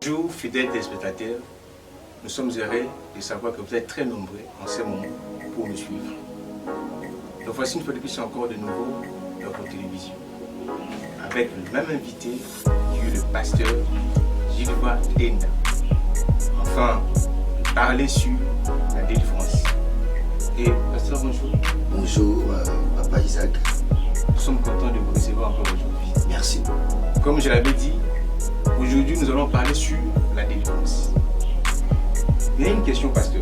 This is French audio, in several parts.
Bonjour, fidèles téléspectateurs. Nous sommes heureux de savoir que vous êtes très nombreux en ce moment pour nous suivre. Donc voici une fois de plus encore de nouveau dans votre télévision, avec le même invité qui est le pasteur Gilles-Voix Enda. Enfin, parler sur la délivrance. Et pasteur, bonjour. Bonjour, Papa Isaac. Nous sommes contents de vous recevoir encore aujourd'hui. Merci. Comme je l'avais dit, aujourd'hui nous allons parler sur la délivrance. Il y a une question, pasteur.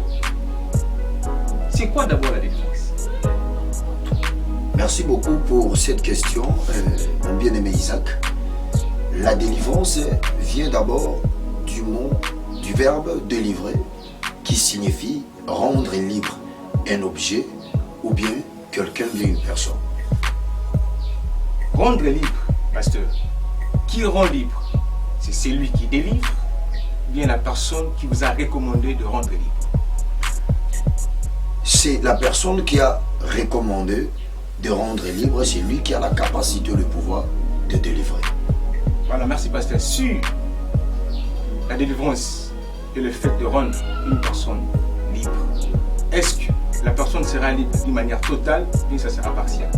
C'est quoi d'abord la délivrance? Merci beaucoup pour cette question, mon bien-aimé Isaac. La délivrance vient d'abord du mot, du verbe délivrer, qui signifie rendre libre un objet ou bien quelqu'un d'une personne. Rendre libre, pasteur. Qui rend libre? C'est celui qui délivre ou bien la personne qui vous a recommandé de rendre libre? C'est la personne qui a recommandé de rendre libre, c'est lui qui a la capacité, le pouvoir de délivrer. Voilà, merci pasteur. Sur la délivrance et le fait de rendre une personne libre, est-ce que la personne sera libre d'une manière totale ou bien ça sera partiel?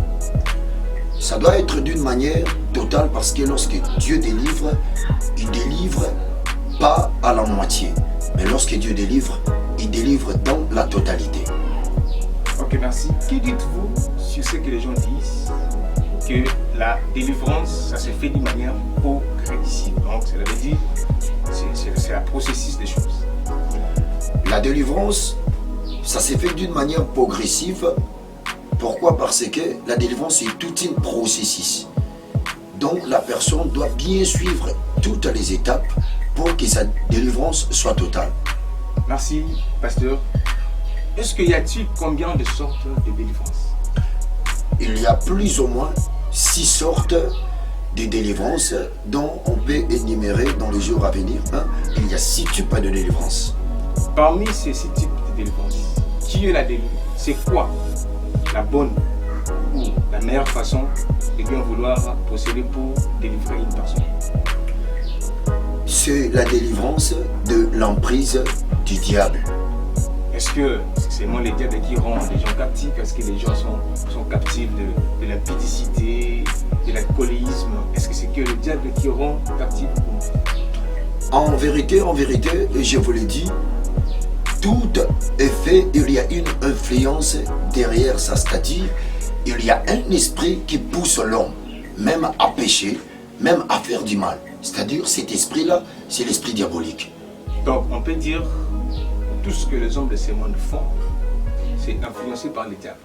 Ça doit être d'une manière totale parce que lorsque Dieu délivre, il délivre pas à la moitié. Mais lorsque Dieu délivre, il délivre dans la totalité. Ok, merci. Que dites-vous sur ce que les gens disent que la délivrance, ça se fait d'une manière progressive? Donc, ça veut dire c'est un processus des choses. La délivrance, ça s'est fait d'une manière progressive. Pourquoi? Parce que la délivrance est tout un processus. Donc la personne doit bien suivre toutes les étapes pour que sa délivrance soit totale. Merci, pasteur. Est-ce qu'il y a-t-il combien de sortes de délivrance? Il y a plus ou moins 6 sortes de délivrance dont on peut énumérer dans les jours à venir. Il y a 6 types de délivrance. Parmi ces 6 types de délivrance, qui est la délivrance? C'est quoi la bonne ou la meilleure façon de bien vouloir procéder pour délivrer une personne? C'est la délivrance de l'emprise du diable. Est-ce que c'est seulement les diables qui rendent les gens captifs? Est-ce que les gens sont captifs de l'impudicité, de l'alcoolisme? Est-ce que c'est que le diable qui rend captif? En vérité, je vous l'ai dit, tout est fait, il y a une influence derrière ça, c'est-à-dire il y a un esprit qui pousse l'homme, même à pécher, même à faire du mal. C'est-à-dire cet esprit-là, c'est l'esprit diabolique. Donc on peut dire que tout ce que les hommes de ce monde font, c'est influencé par le diable.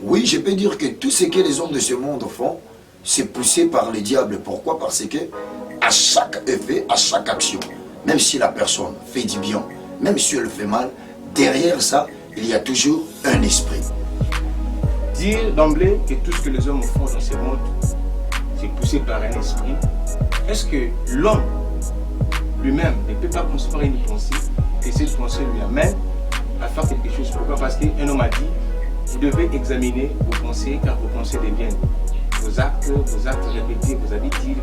Oui, je peux dire que tout ce que les hommes de ce monde font, c'est poussé par le diable. Pourquoi? Parce que à chaque effet, à chaque action, même si la personne fait du bien, même si elle fait mal, derrière ça, il y a toujours un esprit. Dire d'emblée que tout ce que les hommes font dans ce monde, c'est poussé par un esprit. Est-ce que l'homme lui-même ne peut pas construire une pensée, et cette pensée lui amène à faire quelque chose? Pourquoi? Parce qu'un homme a dit, vous devez examiner vos pensées, car vos pensées deviennent vos actes répétés, vos habitudes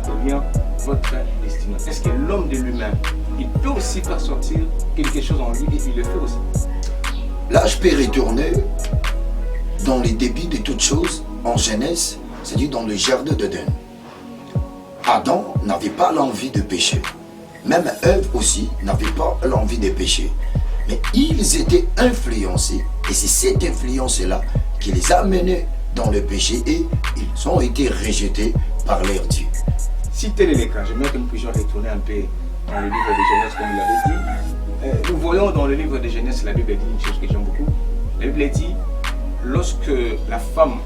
deviennent votre destinée. Est-ce que l'homme de lui-même, il peut aussi faire sortir quelque chose en lui et il le fait aussi? Là, je peux retourner dans les débuts de toutes choses, en Genèse, c'est-à-dire dans le jardin d'Éden. Adam n'avait pas l'envie de pécher. Même Ève aussi n'avait pas l'envie de pécher. Mais ils étaient influencés, et c'est cette influence-là qui les a menés dans le péché et ils ont été rejetés par leur Dieu. Si tel est le cas, j'aimerais que nous puissions retourner un peu dans le livre de Genèse, comme vous l'avez dit. Nous voyons dans le livre de Genèse, la Bible dit une chose que j'aime beaucoup. La Bible dit, lorsque la femme,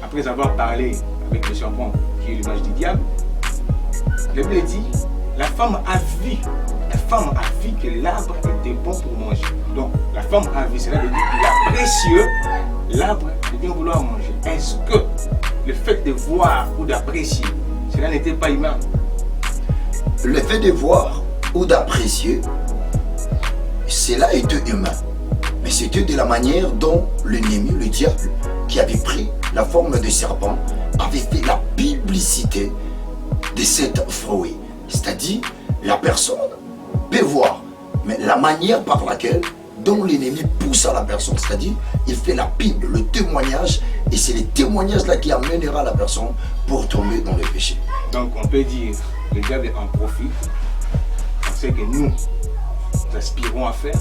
après avoir parlé avec le serpent, qui est l'image du diable, la Bible dit, la femme a vu que l'arbre était bon pour manger. Donc, la femme a vu, cela veut dire qu'il est précieux, l'arbre de bien vouloir manger. Est-ce que le fait de voir ou d'apprécier, cela n'était pas humain? Le fait de voir ou d'apprécier, cela était humain. Mais c'était de la manière dont l'ennemi, le diable, qui avait pris la forme de serpent, avait fait la publicité de cette fruit. C'est-à-dire, la personne peut voir, mais la manière par laquelle dont l'ennemi pousse à la personne, c'est-à-dire, il fait la Bible, le témoignage, et c'est les témoignages là qui amènera la personne pour tomber dans le péché. Donc on peut dire, le diable en profite, ce que nous aspirons à faire,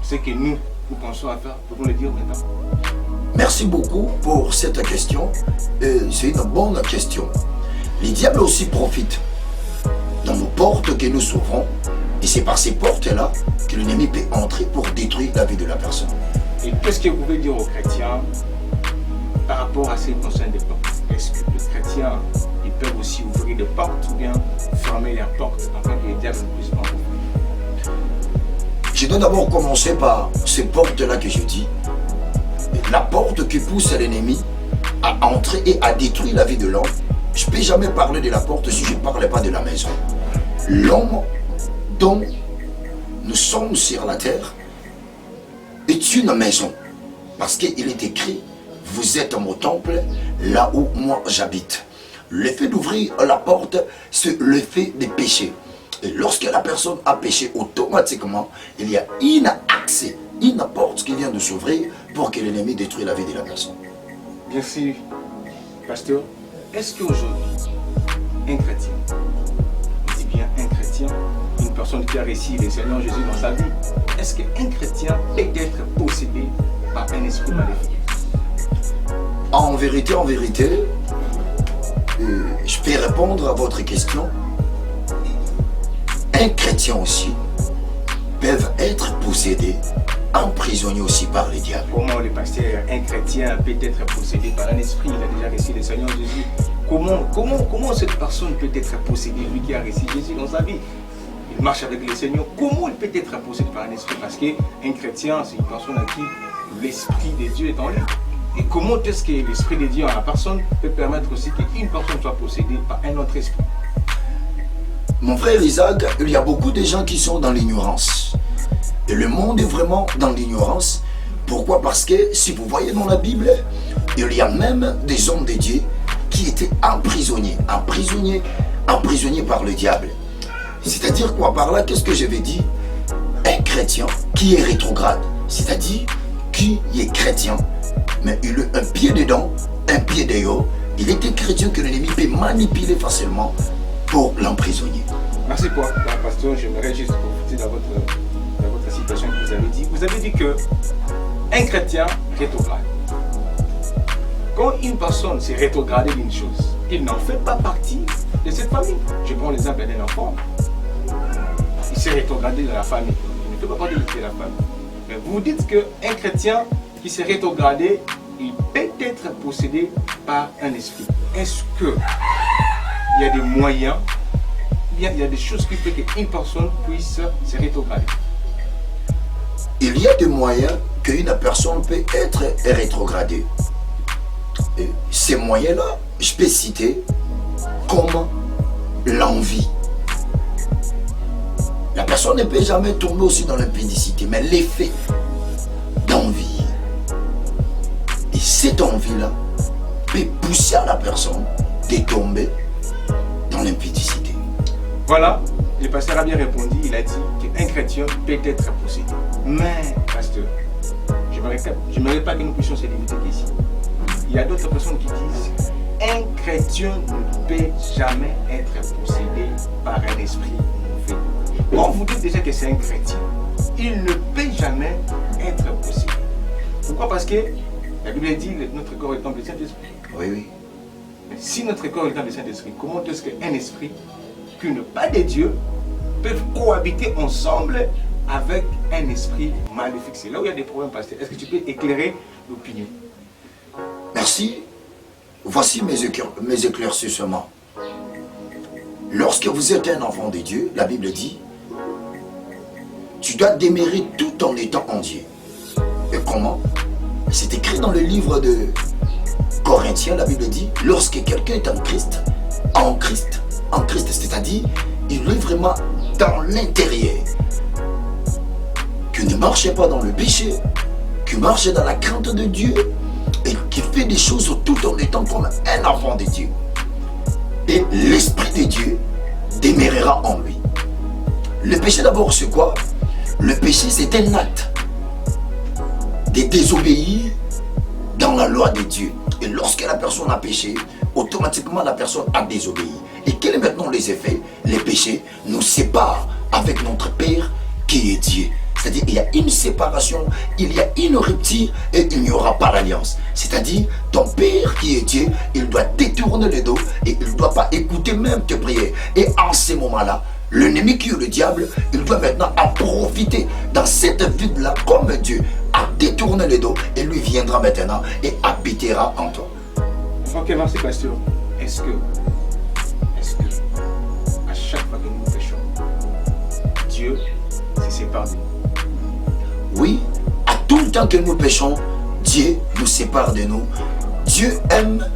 ce que nous pensons à faire, pouvons le dire maintenant. Merci beaucoup pour cette question. C'est une bonne question. Les diables aussi profitent dans nos portes que nous ouvrons. Et c'est par ces portes-là que l'ennemi peut entrer pour détruire la vie de la personne. Et qu'est-ce que vous pouvez dire aux chrétiens par rapport à ces concerns des portes? Est-ce que les chrétiens, ils peuvent aussi ouvrir des portes ou bien fermer les portes afin que les diables ne puissent pas ouvrir? Je dois d'abord commencer par ces portes-là que je dis. La porte qui pousse l'ennemi à entrer et à détruire la vie de l'homme. Je ne peux jamais parler de la porte si je ne parlais pas de la maison. L'homme dont nous sommes sur la terre est une maison. Parce qu'il est écrit, vous êtes mon temple, là où moi j'habite. Le fait d'ouvrir la porte, c'est le fait de pécher. Et lorsque la personne a péché, automatiquement, il y a une porte qui vient de s'ouvrir pour que l'ennemi détruise la vie de la personne. Merci, pasteur. Est-ce qu'aujourd'hui, un chrétien, on dit bien un chrétien, une personne qui a reçu le Seigneur Jésus dans sa vie, est-ce qu'un chrétien peut être possédé par un esprit maléfique? En vérité, je peux répondre à votre question. Un chrétien aussi peuvent être possédés, emprisonnés aussi par les diables. Comment le pasteur, un chrétien peut être possédé par un esprit? Il a déjà reçu le Seigneur Jésus. Comment cette personne peut être possédée, lui qui a reçu Jésus dans sa vie? Il marche avec le Seigneur. Comment il peut être possédé par un esprit? Parce qu'un chrétien, c'est une personne à qui l'esprit de Dieu est en lui. Et comment est-ce que l'esprit de Dieu en la personne peut permettre aussi qu'une personne soit possédée par un autre esprit? Mon frère Isaac, il y a beaucoup de gens qui sont dans l'ignorance. Et le monde est vraiment dans l'ignorance. Pourquoi? Parce que si vous voyez dans la Bible, il y a même des hommes de Dieu qui étaient emprisonnés par le diable. C'est-à-dire quoi par là? Qu'est-ce que je vais dire? Un chrétien qui est rétrograde, c'est-à-dire qui est chrétien, mais il a un pied dedans, un pied dehors. Il était chrétien que l'ennemi peut manipuler facilement pour l'emprisonner. Merci pour la pasteur. J'aimerais juste profiter dans votre citation que vous avez dit. Vous avez dit que un chrétien rétrograde. Quand une personne s'est rétrogradée d'une chose, il n'en fait pas partie de cette famille. Je prends l'exemple d'un enfant. Il s'est rétrogradé dans la famille. Il ne fait pas partie de la famille. Mais vous dites qu'un chrétien qui s'est rétrogradé, il peut être possédé par un esprit. Est-ce que il y a des moyens, il y a des choses qui font qu'une personne puisse se rétrograder? Il y a des moyens qu'une personne peut être rétrogradée. Et ces moyens-là, je peux citer comme l'envie. La personne ne peut jamais tomber aussi dans l'impudicité, mais l'effet d'envie. Et cette envie-là peut pousser à la personne de tomber dans l'impudicité. Voilà, le pasteur a bien répondu. Il a dit qu'un chrétien peut être possédé. Mais, pasteur, je ne pas que nous puissions se limiter qu'ici. Il y a d'autres personnes qui disent un chrétien ne peut jamais être possédé par un esprit mauvais. Bon, vous dites déjà que c'est un chrétien. Il ne peut jamais être possédé. Pourquoi? Parce que la Bible dit que notre corps est le temple du Saint-Esprit. Oui. Mais si notre corps est le temple du Saint-Esprit, comment est-ce qu'un esprit qui n'est pas de Dieu peuvent cohabiter ensemble avec un esprit maléfique? C'est là où il y a des problèmes, pasteur. Est-ce que tu peux éclairer l'opinion? Merci. Voici mes éclaircissements. Lorsque vous êtes un enfant de Dieu, la Bible dit, tu dois demeurer tout en étant en Dieu. Et comment? C'est écrit dans le livre de Corinthiens, la Bible dit, lorsque quelqu'un est en Christ, c'est-à-dire, il est vraiment dans l'intérieur. Que ne marchez pas dans le péché, que marchez dans la crainte de Dieu, et qui fait des choses tout en étant comme un enfant de Dieu. Et l'Esprit de Dieu demeure habitera en lui. Le péché d'abord, c'est quoi? Le péché, c'est un acte de désobéir dans la loi de Dieu. Et lorsque la personne a péché, automatiquement la personne a désobéi. Et quels sont maintenant les effets? Les péchés nous séparent avec notre Père qui est Dieu. C'est-à-dire qu'il y a une séparation, il y a une rupture et il n'y aura pas d'alliance. C'est-à-dire ton Père qui est Dieu, il doit détourner le dos et il ne doit pas écouter même tes prières. Et en ces moments-là, l'ennemi qui est le diable, il doit maintenant en profiter dans cette vide-là comme Dieu a détourné le dos et lui viendra maintenant et habitera en toi. Ok, merci pasteur. Est-ce que à chaque fois que nous péchons, Dieu se sépare de nous? Oui, à tout le temps que nous péchons, Dieu nous sépare de nous. Dieu aime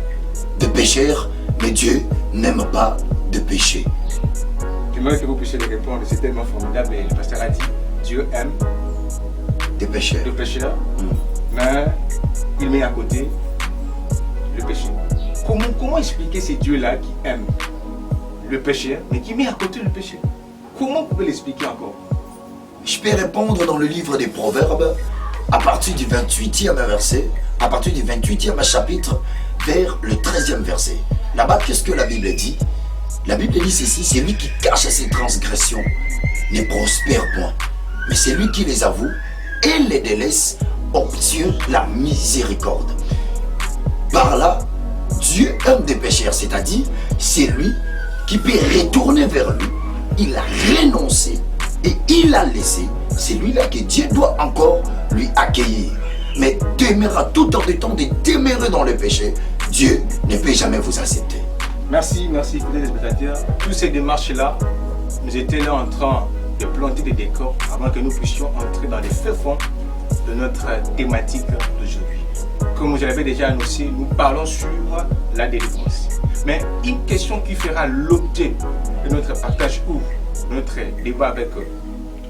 de pécheurs, mais Dieu n'aime pas de péché. J'aimerais que vous puissiez les répondre, c'est tellement formidable. Et le pasteur a dit, Dieu aime Des pécheurs. le pécheur, mais il met à côté le péché. Comment expliquer ces dieux-là qui aiment le péché, mais qui met à côté le péché? Comment vous pouvez l'expliquer encore? Je peux répondre dans le livre des Proverbes, à partir du 28e verset, à partir du 28e chapitre, vers le 13e verset. Là-bas, qu'est-ce que la Bible dit? La Bible dit ceci, c'est lui qui cache ses transgressions, ne prospère point. Mais c'est lui qui les avoue et les délaisse, obtient la miséricorde. Par là, Dieu aime des pécheurs, c'est-à-dire, c'est lui qui peut retourner vers lui. Il a renoncé et il a laissé. C'est lui-là que Dieu doit encore lui accueillir. Mais demeurera tout en temps de demeurer dans le péché, Dieu ne peut jamais vous accepter. Merci, fidèles spectateurs. Toutes ces démarches-là, nous étions là en train de planter des décors avant que nous puissions entrer dans les faits fonds de notre thématique d'aujourd'hui. Comme je l'avais déjà annoncé, nous parlons sur la délivrance. Mais une question qui fera l'objet de notre partage ou notre débat avec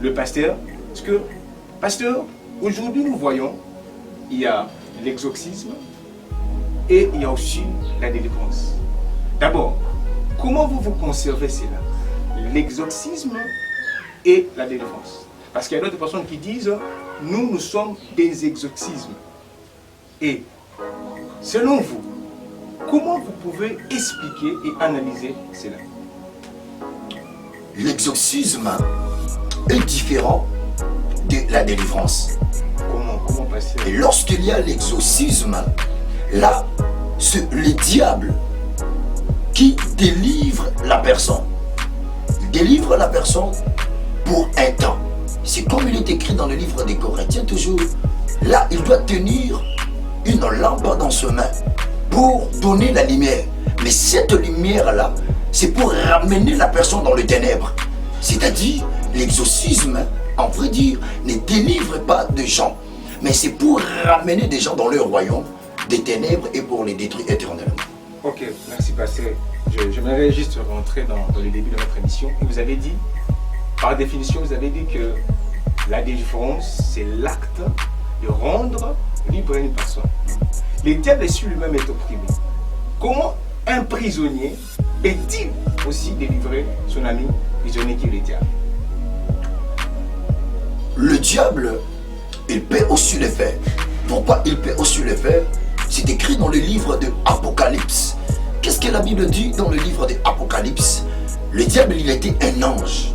le pasteur, parce que, pasteur, aujourd'hui nous voyons, il y a l'exorcisme et il y a aussi la délivrance. D'abord, comment vous conservez cela? L'exorcisme et la délivrance. Parce qu'il y a d'autres personnes qui disent, nous sommes des exorcismes. Et selon vous, comment vous pouvez expliquer et analyser cela? L'exorcisme est différent de la délivrance. Comment passer? Et lorsqu'il y a l'exorcisme, là, c'est le diable qui délivre la personne. Il délivre la personne pour un temps. C'est comme il est écrit dans le livre des Corinthiens toujours. Là, il doit tenir une lampe dans ses mains pour donner la lumière. Mais cette lumière-là, c'est pour ramener la personne dans les ténèbres. C'est-à-dire, l'exorcisme, en vrai dire, ne délivre pas de gens. Mais c'est pour ramener des gens dans leur royaume des ténèbres et pour les détruire éternellement. Ok, merci pasteur. J'aimerais juste rentrer dans le début de notre émission. Et vous avez dit, par définition, vous avez dit que la délivrance, c'est l'acte de rendre libre une personne. Le diable est lui-même est opprimé. Comment un prisonnier peut-il aussi délivrer son ami prisonnier qui est le diable? Le diable, il peut aussi le faire. Pourquoi il peut aussi le faire? C'est écrit dans le livre de Apocalypse. Qu'est-ce que la Bible dit dans le livre de Apocalypse? Le diable, il était un ange.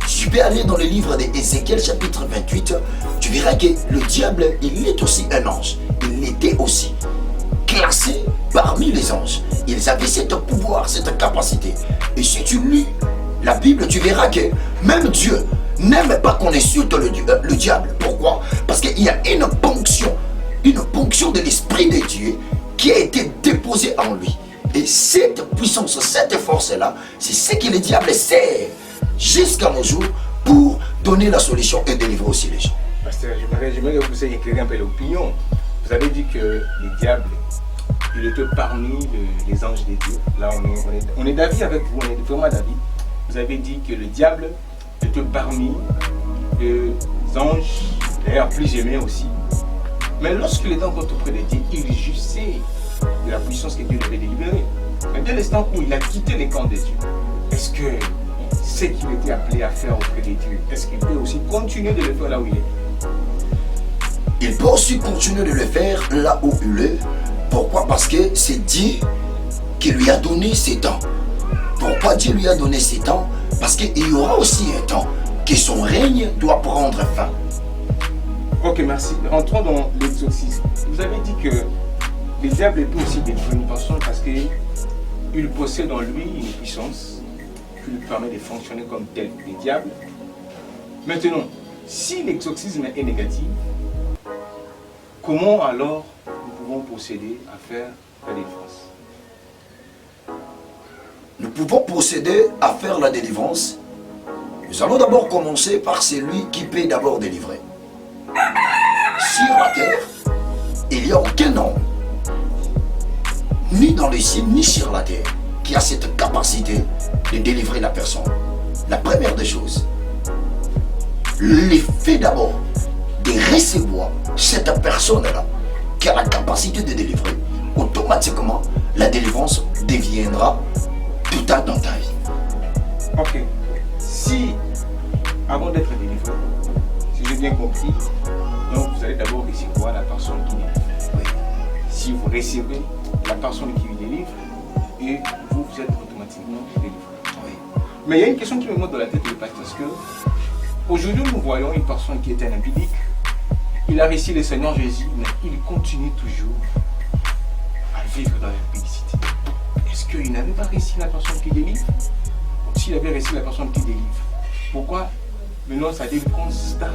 Si tu peux aller dans le livre d'Ézéchiel chapitre 28, tu verras que le diable, il est aussi un ange. Il était aussi classé parmi les anges. Ils avaient ce pouvoir, cette capacité. Et si tu lis la Bible, tu verras que même Dieu n'aime pas qu'on insulte le diable. Pourquoi? Parce qu'il y a une ponction de l'Esprit de Dieu qui a été déposée en lui. Et cette puissance, cette force-là, c'est ce que le diable sert jusqu'à nos jours pour donner la solution et délivrer aussi les gens. Pasteur, j'aimerais que vous éclairiez un peu l'opinion. Vous avez dit que les diables, il était parmi les anges de Dieu. Là, on est d'avis avec vous, on est vraiment d'avis. Vous avez dit que le diable était parmi les anges, d'ailleurs plus aimés aussi. Mais lorsqu'il était encore auprès de Dieu, il jouissait de la puissance que Dieu devait délibérer. Mais dès l'instant où il a quitté les camps de Dieu, est-ce que ce qu'il était appelé à faire auprès de Dieu, est-ce qu'il peut aussi continuer de le faire là où il est? Il peut aussi continuer de le faire là où il est. Pourquoi? Parce que c'est Dieu qui lui a donné ses temps. Pourquoi Dieu lui a donné ses temps? Parce qu'il y aura aussi un temps que son règne doit prendre fin. Ok, merci. Entrons dans l'exorcisme. Vous avez dit que le diable peut aussi détruire une personne parce qu'il possède en lui une puissance qui lui permet de fonctionner comme tel le diable. Maintenant, si l'exorcisme est négatif, comment alors nous pouvons procéder à faire la délivrance? Nous pouvons procéder à faire la délivrance. Nous allons d'abord commencer par celui qui peut d'abord délivrer. Sur la terre, il n'y a aucun homme, ni dans les cieux, ni sur la terre, qui a cette capacité de délivrer la personne. La première des choses, l'effet d'abord de recevoir cette personne-là qui a la capacité de délivrer, automatiquement, la délivrance deviendra totale dans ta vie. Ok. Si, avant d'être délivré, si j'ai bien compris, donc vous allez d'abord recevoir la personne qui délivre. Oui. Si vous recevez la personne qui vous délivre, et vous êtes automatiquement délivré. Oui. Mais il y a une question qui me monte dans la tête de pasteur, parce que aujourd'hui nous voyons une personne qui était un impudique. Il a reçu le Seigneur Jésus, mais il continue toujours à vivre dans l'impudicité. Est-ce qu'il n'avait pas reçu la personne qui délivre? Ou s'il avait reçu la personne qui délivre, pourquoi maintenant sa délivrance tarde?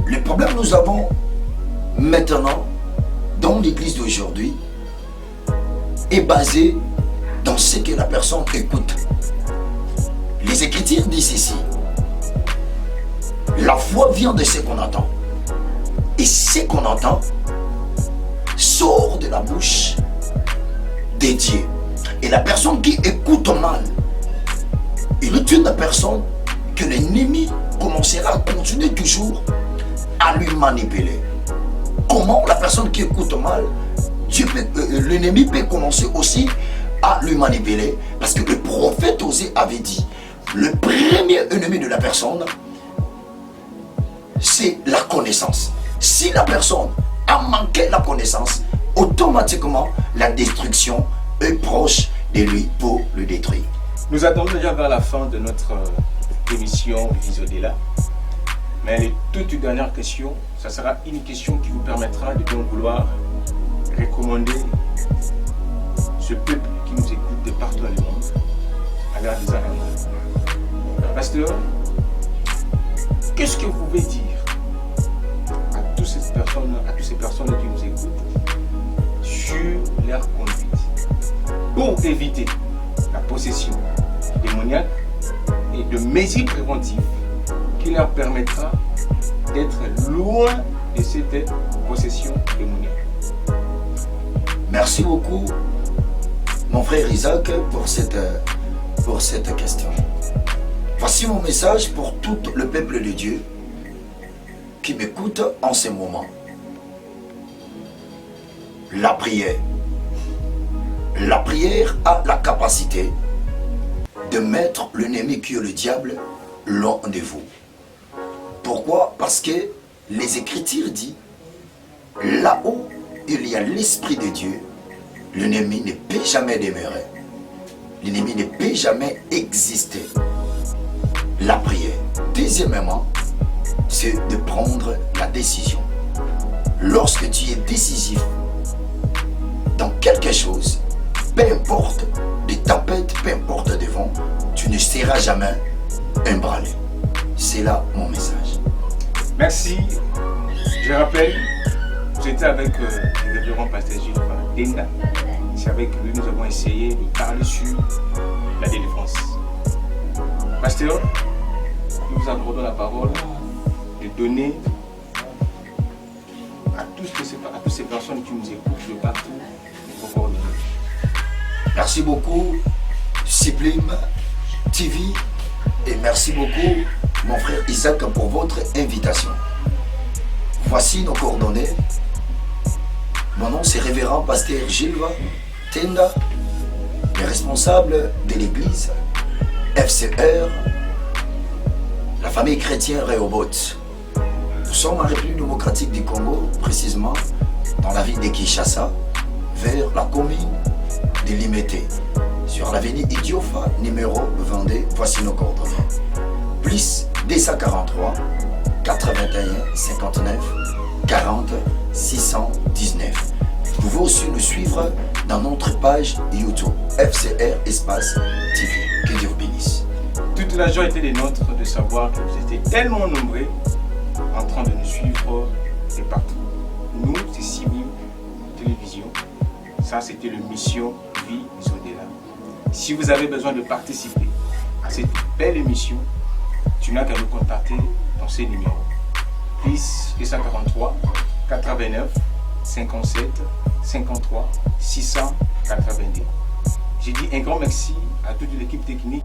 Le problème que nous avons maintenant dans l'église d'aujourd'hui est basé dans ce que la personne écoute. Les Écritures disent ici, la foi vient de ce qu'on entend. Et ce qu'on entend sort de la bouche de Dieu. Et la personne qui écoute mal, il est une personne que l'ennemi commencera à continuer toujours à lui manipuler. Comment la personne qui écoute mal, l'ennemi peut commencer aussi à lui manipuler? Parce que le prophète Osée avait dit, le premier ennemi de la personne, c'est la connaissance. Si la personne a manqué la connaissance, automatiquement la destruction est proche de lui pour le détruire. Nous attendons déjà vers la fin de notre émission Visodela. Mais les toutes dernières questions, ça sera une question qui vous permettra de bien vouloir recommander ce peuple qui nous écoute de partout dans le monde à l'heure des animaux. Pasteur, qu'est-ce que vous pouvez dire à toutes ces personnes qui nous écoutent sur leur conduite pour éviter la possession démoniaque et de mesures préventives qui leur permettra d'être loin de cette possession démoniaque? Merci beaucoup, mon frère Isaac, pour cette question. Voici mon message pour tout le peuple de Dieu qui m'écoute en ce moment. La prière. La prière a la capacité de mettre l'ennemi qui est le diable loin de vous. Pourquoi? Parce que les Écritures disent, là-haut il y a l'Esprit de Dieu, l'ennemi ne peut jamais demeurer. L'ennemi ne peut jamais exister. La prière. Deuxièmement, c'est de prendre la décision. Lorsque tu es décisif dans quelque chose, peu importe des tempêtes, peu importe des vents, tu ne seras jamais ébranlé. C'est là mon message. Merci. Je rappelle, j'étais avec le révérend pasteur Gilles Tenda. C'est avec lui que nous avons essayé de parler sur la délivrance. Pasteur, nous vous accordons la parole de donner à toutes ces personnes qui nous écoutent de partout vos coordonnées. Merci beaucoup, Sublime TV, et merci beaucoup, mon frère Isaac, pour votre invitation. Voici nos coordonnées. Mon nom, c'est révérend pasteur Gilles Tenda, le responsable de l'église FCR, la famille chrétienne Rehoboth. Nous sommes en République démocratique du Congo, précisément dans la ville de Kinshasa, vers la commune de Limete, sur l'avenue Idiofa, numéro 22. Voici nos coordonnées. Plus 243 81 59 40 619. Vous pouvez aussi nous suivre dans notre page YouTube FCR Espace TV. Que Dieu vous bénisse. Toute la joie était des nôtres de savoir que vous étiez tellement nombreux en train de nous suivre de partout. Nous, c'est Sibyl Télévision. Ça, c'était le Mission Vie au-delà. Si vous avez besoin de participer à cette belle émission, tu n'as qu'à nous contacter dans ces numéros. Plus 243 89 57 53 682. J'ai dit un grand merci à toute l'équipe technique.